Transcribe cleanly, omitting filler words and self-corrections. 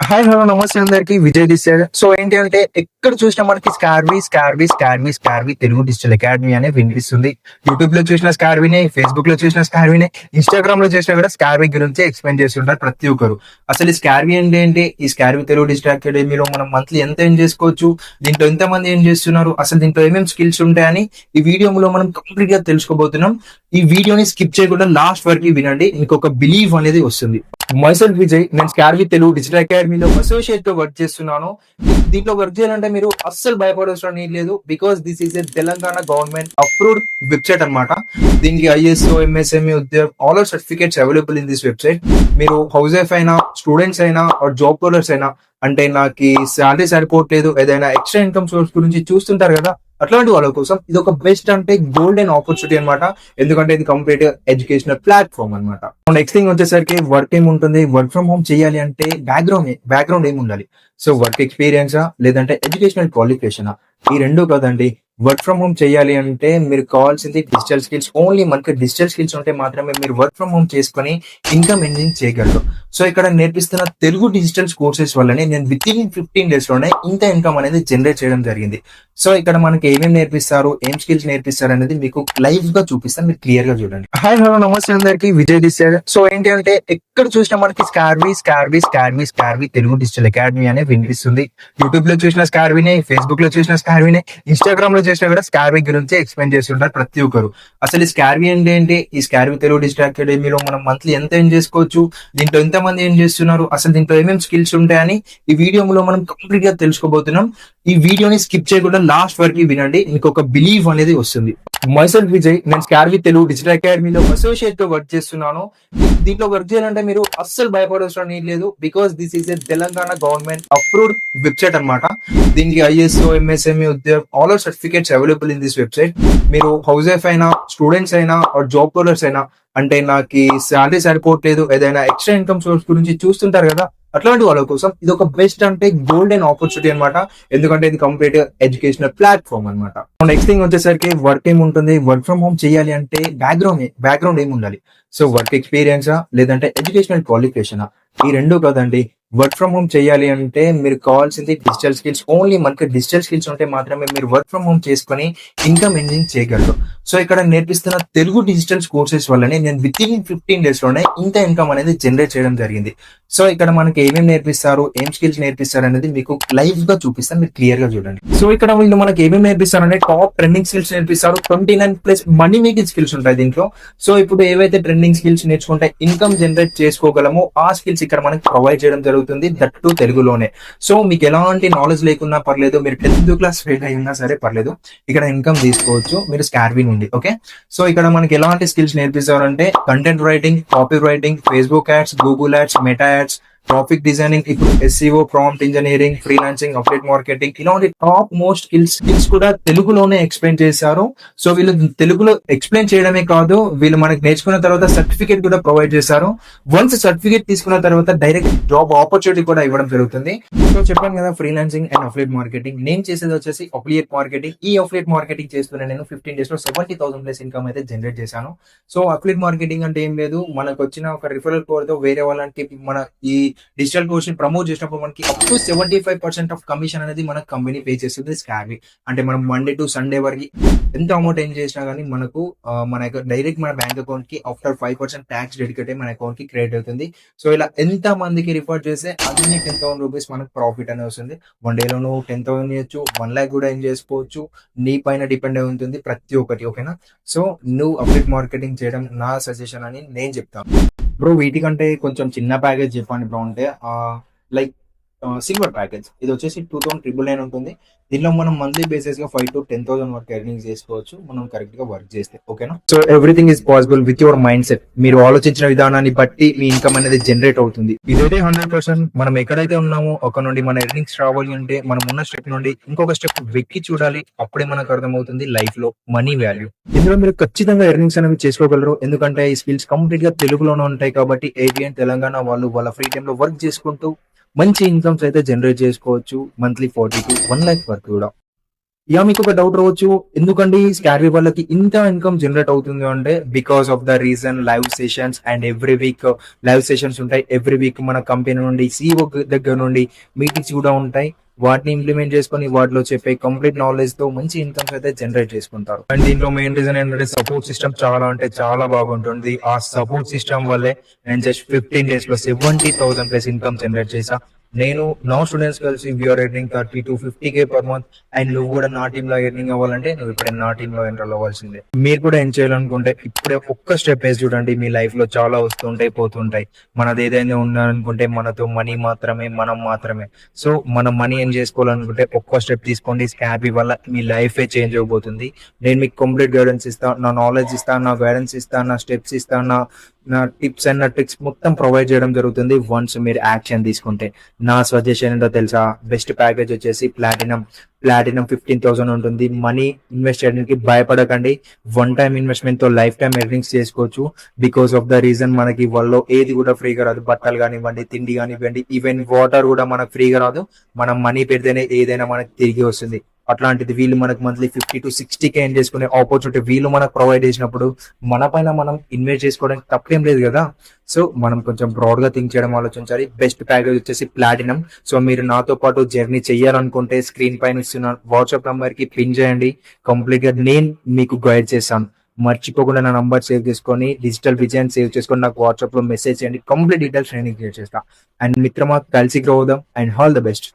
Hi hello నమస్తే అందరికి Vijay this side. So ఏంటి అంటే ఎక్కడ చూసినా మనకి స్కార్వి తెలుగు డిజిటల్ అకాడమీ అనే వినిపిస్తుంది. యూట్యూబ్ లో చూసిన స్కార్వినే, ఫేస్బుక్ లో చూసిన స్కార్వినే, ఇన్స్టాగ్రామ్ లో చూసినా కూడా స్కార్వి గురించి ఎక్స్ప్లెయిన్ చేస్తుంటారు ప్రతి ఒక్కరు. అసలు ఈ స్కార్వి అంటే ఏంటి, ఈ స్కార్వి తెలుగు డిజిటల్ అకాడమీలో మనం మంత్లీ ఎంత ఏం చేసుకోవచ్చు, దీంట్లో ఎంత మంది ఏం చేస్తున్నారు, అసలు దీంట్లో ఏమేమి స్కిల్స్ ఉంటాయని ఈ వీడియోలో మనం కంప్లీట్ గా తెలుసుకోబోతున్నాం. ఈ వీడియోని స్కిప్ చేయకుండా లాస్ట్ వరకు వినండి, ఇంకొక బిలీవ్ అనేది వస్తుంది. మైసెల్ఫ్ విజయ్, నేను స్కార్వి తెలుగు డిజిటల్ అకాడమీలో అసోసియేట్ గా వర్క్ చేస్తున్నాను. దీంట్లో వర్క్ చేయాలంటే మీరు అస్సలు భయపడాల్సిన నీడ్ లేదు, because this is a Telangana government approved website అన్నమాట. దీనికి ISO, MSME, Udyog all are certificates available in this website. మీరు హౌస్ వైఫ్ అయినా, స్టూడెంట్స్ అయినా, జాబ్ హోల్డర్స్ అయినా, అంటే నాకు శాలరీ సరిపోవట్లేదు, ఏదైనా ఎక్స్ట్రా ఇన్కమ్ సోర్స్ గురించి చూస్తుంటారు కదా, అట్లాంటి వాళ్ళ కోసం ఇది ఒక బెస్ట్ అంటే గోల్డెన్ ఆపర్చునిటీ అనమాట. ఎందుకంటే ఇది కంప్లీట్ ఎడ్యుకేషనల్ ప్లాట్ఫామ్ అనమాట. నెక్స్ట్ థింగ్ వచ్చేసరికి వర్క్ ఏముంటుంది, వర్క్ ఫ్రమ్ హోమ్ చేయాలి అంటే బ్యాక్గ్రౌండ్ ఏమి ఉండాలి. సో వర్క్ ఎక్స్పీరియన్సా లేదంటే ఎడ్యుకేషనల్ క్వాలిఫికేషనా, ఈ రెండు కదండి. వర్క్ ఫ్రమ్ హోమ్ చేయాలి అంటే మీరు కావాల్సింది డిజిటల్ స్కిల్స్. ఓన్లీ మనకి డిజిటల్ స్కిల్స్ ఉంటే మాత్రమే మీరు వర్క్ ఫ్రమ్ హోమ్ చేసుకుని ఇన్కమ్ ఎర్నింగ్ చేయగలరు. సో ఇక్కడ నేర్పిస్తున్న తెలుగు డిజిటల్ కోర్సెస్ వల్లనే నేను విత్ ఇన్ 15 days లోనే ఇంత ఇన్కమ్ అనేది జనరేట్ చేయడం జరిగింది. సో ఇక్కడ మనకి ఏమేమి నేర్పిస్తారు, ఏం స్కిల్స్ నేర్పిస్తారు అనేది మీకు లైవ్ గా చూపిస్తాను, మీరు క్లియర్ గా చూడండి. హాయ్ హలో నమస్తే అందరికి విజయ్ దిస్ సైడ్. సో ఏంటి అంటే ఎక్కడ చూసినా మనకి స్కార్వి తెలుగు డిజిటల్ అకాడమీ అనే వినిపిస్తుంది. యూట్యూబ్ లో చూసిన స్కార్వినే, ఫేస్బుక్ లో చూసిన స్కార్వినే, ఇన్స్టాగ్రామ్ లో చేసినా కూడా స్కార్వి గురించి ఎక్స్ప్లెయిన్ చేస్తుంటారు ప్రతి ఒక్కరు. అసలు ఈ స్కార్వి అంటే ఏంటి, ఈ స్కార్వి తెలుగు డిజిటల్ అకాడమీలో మనం మంత్లీ ఎంత ఏం చేసుకోవచ్చు, దీంట్లో ఎంత మంది ఏం చేస్తున్నారు, అసలు దీంట్లో ఏమేమి స్కిల్స్ ఉంటాయని ఈ వీడియోలో మనం కంప్లీట్ గా తెలుసుకోబోతున్నాం. ఈ వీడియోని స్కిప్ చేయకుండా లాస్ట్ వరకు వినండి, ఇంకొక బిలీవ్ అనేది వస్తుంది. మైసెల్ఫ్ విజయ్, నేను స్కార్వి తెలుగు డిజిటల్ అకాడమీలో అసోసియేట్ గా వర్క్ చేస్తున్నాను. దీంట్లో వర్క్ చేయాలంటే మీరు అస్సలు భయపడాల్సిన నీడ్ లేదు, because this is a Telangana government approved website అన్నమాట. దీనికి ISO, MSME, Udyog all are certificates available in this website. మీరు హౌస్ వైఫ్ అయినా, స్టూడెంట్స్ అయినా, జాబ్ హోల్డర్స్ అయినా, అంటే నాకు శాలరీ సరిపోవట్లేదు, ఏదైనా ఎక్స్ట్రా ఇన్కమ్ సోర్స్ గురించి చూస్తుంటారు కదా, అట్లాంటి వాళ్ళ కోసం ఇది ఒక బెస్ట్ అంటే గోల్డెన్ ఆపర్చునిటీ అనమాట. ఎందుకంటే ఇది కంప్లీట్ ఎడ్యుకేషనల్ ప్లాట్ఫామ్ అనమాట. నెక్స్ట్ థింగ్ వచ్చేసరికి వర్క్ ఏముంటుంది, వర్క్ ఫ్రమ్ హోమ్ చేయాలి అంటే బ్యాక్గ్రౌండ్ ఏమి ఉండాలి. సో వర్క్ ఎక్స్పీరియన్సా లేదంటే ఎడ్యుకేషనల్ క్వాలిఫికేషనా, ఈ రెండు కదండి. వర్క్ ఫ్రమ్ హోమ్ చేయాలి అంటే మీరు కావాల్సింది డిజిటల్ స్కిల్స్. ఓన్లీ మనకి డిజిటల్ స్కిల్స్ ఉంటే మాత్రమే మీరు వర్క్ ఫ్రమ్ హోమ్ చేసుకుని ఇన్కమ్ ఎర్నింగ్ చేయగలరు. సో ఇక్కడ నేర్పిస్తున్న తెలుగు డిజిటల్ కోర్సెస్ వల్లనే నేను విత్ ఇన్ 15 days లోనే ఇంత ఇన్కమ్ అనేది జనరేట్ చేయడం జరిగింది. సో ఇక్కడ మనకి ఏమేమి నేర్పిస్తారు, ఏం స్కిల్స్ నేర్పిస్తారు అనేది మీకు లైవ్ గా చూపిస్తాను, మీరు క్లియర్ గా చూడండి. సో ఇక్కడ వీళ్ళు మనకి ఏమేమి నేర్పిస్తారు అంటే టాప్ ట్రెండింగ్ స్కిల్స్ నేర్పిస్తారు. 29+ మనీ మేకింగ్ స్కిల్స్ ఉంటాయి దీంట్లో. సో ఇప్పుడు ఏవైతే ట్రెండింగ్ స్కిల్స్ నేర్చుకుంటే ఇన్కమ్ జనరేట్ చేసుకోగలమో ఆ స్కిల్స్ ఇక్కడ మనకి ప్రొవైడ్ చేయడం జరుగుతుంది, దట్ టు తెలుగులోనే. సో మీకు ఎలాంటి నాలెడ్జ్ లేకున్నా పర్లేదు, మీరు 10th క్లాస్ ఫెయిల్ అయి ఉన్నా సరే పర్లేదు, ఇక్కడ ఇన్కమ్ తీసుకోవచ్చు మీరు స్కార్వి నుండి. ఓకే, సో ఇక్కడ మనకి ఎలాంటి స్కిల్స్ నేర్పిస్తారంటే content writing, copy writing, Facebook ads, Google ads, Meta ads, traffic designing, ఇప్పుడు SEO, prompt engineering, freelancing, update marketing, ఇలాంటి టాప్ మోస్ట్ స్కిల్స్ కూడా తెలుగులోనే ఎక్స్ప్లెయిన్ చేశారు. సో వీళ్ళు తెలుగులో ఎక్స్ప్లెయిన్ చేయడమే కాదు, వీళ్ళు మనకి నేర్చుకున్న తర్వాత సర్టిఫికేట్ కూడా ప్రొవైడ్ చేశారు. వన్స్ సర్టిఫికేట్ తీసుకున్న తర్వాత డైరెక్ట్ జాబ్ ఆపర్చునిటీ కూడా ఇవ్వడం జరుగుతుంది. సో చెప్పాను కదా, ఫ్రీలాన్సింగ్ అండ్ అఫిలియేట్ మార్కెటింగ్. నేను చేసేది వచ్చేసి అఫిలియేట్ మార్కెటింగ్. ఈ అఫిలియేట్ మార్కెటింగ్ చేస్తూనే నేను 15 days లో 70,000+ ఇన్కమ్ అయితే జనరేట్ చేశాను. సో అఫిలియేట్ మార్కెటింగ్ అంటే ఏం లేదు, మనకు వచ్చిన ఒక రిఫరల్ కోడ్ తో వేరే వాళ్ళకి మన ఈ డిజిటల్ కోర్స్ ని ప్రమోట్ చేసినప్పుడు మనకి అప్ టు 75% ఆఫ్ కమిషన్ అనేది మన కంపెనీ పే చేస్తుంది స్కార్వి. అంటే మనం మండే టు సండే వరకు ఎంత అమౌంట్ ఏం చేసినా కానీ మనకు మన డైరెక్ట్ మన బ్యాంక్ అకౌంట్ కి ఆఫ్టర్ 5% ట్యాక్స్ డెడికేట్ మన అకౌంట్ కి క్రెడిట్ అవుతుంది. సో ఇలా ఎంత మందికి రిఫర్ చేస్తే అన్ని 10,000 రూపీస్ మనకు ప్రాఫిట్ అనేది వస్తుంది. 1 day లో నువ్వు 10,000 చేయొచ్చు, 1 lakh కూడా ఏం చేసుకోవచ్చు, నీ పైన డిపెండ్ అయి ఉంటుంది ప్రతి ఒక్కటి. ఓకేనా, సో నువ్వు అప్డేట్ మార్కెటింగ్ చేయడం నా సజెషన్ అని నేను చెప్తాను. బ్రో వీటికంటే కొంచెం చిన్న ప్యాకేజ్ చెప్పండి బ్రో అంటే లైక్ సిల్వర్ ప్యాకేజ్. ఇది వచ్చేసి 2,999 ఉంటుంది. దీనిలో మనం మంత్లీ బేసిస్ గా 5 to 10,000 వరకు ఎర్నింగ్ చేసుకోవచ్చు మనం కరెక్ట్ గా వర్క్ చేస్తే. ఓకేనా, so everything is possible with your mind set. మీరు ఆలోచించిన విధానాన్ని బట్టి మీ ఇన్కమ్ అనేది జనరేట్ అవుతుంది. ఇదైతే 100% మనం ఎక్కడైతే ఉన్నామో ఒక నుండి మన ఎర్నింగ్స్ రావాలి అంటే మనం ఉన్న స్టెప్ నుండి ఇంకొక స్టెప్ వెక్కి చూడాలి, అప్పుడే మనకు అర్థమవుతుంది లైఫ్ లో మనీ వాల్యూ. ఇందులో మీరు ఖచ్చితంగా ఎర్నింగ్స్ అనేవి చేసుకోగలరు, ఎందుకంటే ఈ స్కిల్స్ కంప్లీట్ గా తెలుగులోనే ఉంటాయి కాబట్టి ఏబిఎన్ తెలంగాణ వాళ్ళు వాళ్ళ ఫ్రీ టైమ్ లో వర్క్ చేసుకుంటూ మంచి ఇన్కమ్స్ అయితే జనరేట్ చేసుకోవచ్చు. మంత్లీ 40 to 1 lakh వరకు కూడా. మీకు ఒక డౌట్ రావచ్చు, ఎందుకండి స్కార్వీ వాళ్ళకి ఇంత ఇన్కమ్ జనరేట్ అవుతుంది అంటే, because of the reason live sessions and every week live sessions ఉంటాయి. ఎవ్రీ వీక్ మన కంపెనీ నుండి CEO దగ్గర నుండి మీటింగ్స్ కూడా ఉంటాయి. వాటిని ఇంప్లిమెంట్ చేసుకొని వాటిలో చెప్పే కంప్లీట్ నాలెడ్జ్ తో మంచి ఇన్కమ్స్ అయితే జనరేట్ చేసుకుంటారు. అండ్ దీంట్లో మెయిన్ రీజన్ ఏంటంటే సపోర్ట్ సిస్టమ్ చాలా అంటే చాలా బాగుంటుంది. ఆ సపోర్ట్ సిస్టమ్ వల్లే నేను జస్ట్ 15 days లో 70,000 ప్లస్ ఇన్కమ్ జనరేట్ చేసా. నేను నా స్టూడెంట్స్ కలిసి వీఆర్ ఎర్నింగ్ 30 to 50K per month. And నువ్వు కూడా నా టీమ్ లో ఎర్నింగ్ అవ్వాలంటే నువ్వు ఇప్పుడే నా టీమ్ లో ఎన్రోల్ అవ్వాల్సిందే. మీరు కూడా ఏం చేయాలనుకుంటే ఇప్పుడే ఒక్క స్టెప్ వేసి చూడండి. మీ లైఫ్ లో చాలా వస్తుంటాయి పోతుంటాయి. మనది ఏదైనా ఉండాలనుకుంటే మనతో మనీ మాత్రమే, మనం మాత్రమే. సో మనం మనీ ఏం చేసుకోవాలనుకుంటే ఒక్క స్టెప్ తీసుకోండి. స్కాబీ వల్ల మీ లైఫ్ చేంజ్ అవబోతుంది. నేను మీకు కంప్లీట్ గైడెన్స్ ఇస్తాను, నా నాలెడ్జ్ ఇస్తాను, నా గైడెన్స్ ఇస్తాను, నా స్టెప్స్ ఇస్తాను, నా టిప్స్ అండ్ నా ట్రిక్స్ మొత్తం ప్రొవైడ్ చేయడం జరుగుతుంది. వన్స్ మీరు యాక్షన్ తీసుకుంటే. నా సజెషన్ ఏంటో తెలుసా? బెస్ట్ ప్యాకేజ్ వచ్చేసి ప్లాటినం 15,000 ఉంటుంది. మనీ ఇన్వెస్ట్ చేయడానికి భయపడకండి. వన్ టైం ఇన్వెస్ట్మెంట్ తో లైఫ్ టైం ఎర్నింగ్స్ చేసుకోవచ్చు. బికాస్ ఆఫ్ ద రీజన్ మనకి వాళ్ళు ఏది కూడా ఫ్రీగా రాదు. బట్టలు కానివ్వండి, తిండి కానివ్వండి, ఈవెన్ వాటర్ కూడా మనకు ఫ్రీగా రాదు. మనం మనీ పెడితేనే ఏదైనా మనకి తిరిగి వస్తుంది. అట్లాంటిది వీళ్ళు మనకు మంత్లీ 50 to 60K ఎర్న్ చేసుకునే ఆపర్చునిటీ వీళ్ళు మనకు ప్రొవైడ్ చేసినప్పుడు మన పైన మనం ఇన్వెస్ట్ చేసుకోవడానికి తప్పేం లేదు కదా. సో మనం కొంచెం బ్రాడ్ గా థింక్ చేయడం ఆలోచించాలి. బెస్ట్ ప్యాకేజ్ వచ్చేసి ప్లాటినం. సో మీరు నాతో పాటు జర్నీ చేయాలనుకుంటే స్క్రీన్ పైన ఇస్తున్న వాట్సాప్ నంబర్ కి పిన్ చేయండి. కంప్లీట్ గా నేను మీకు గైడ్ చేస్తాను. మర్చిపోకుండా నా నంబర్ సేవ్ చేసుకొని డిజిటల్ విజయాన్ని సేవ్ చేసుకొని నాకు వాట్సాప్ లో మెసేజ్ చేయండి. కంప్లీట్ డీటెయిల్స్ ట్రైనింగ్ క్రియేట్ చేస్తా. అండ్ మిత్రమా కలిసి గ్రో అవుదాం. And all the best.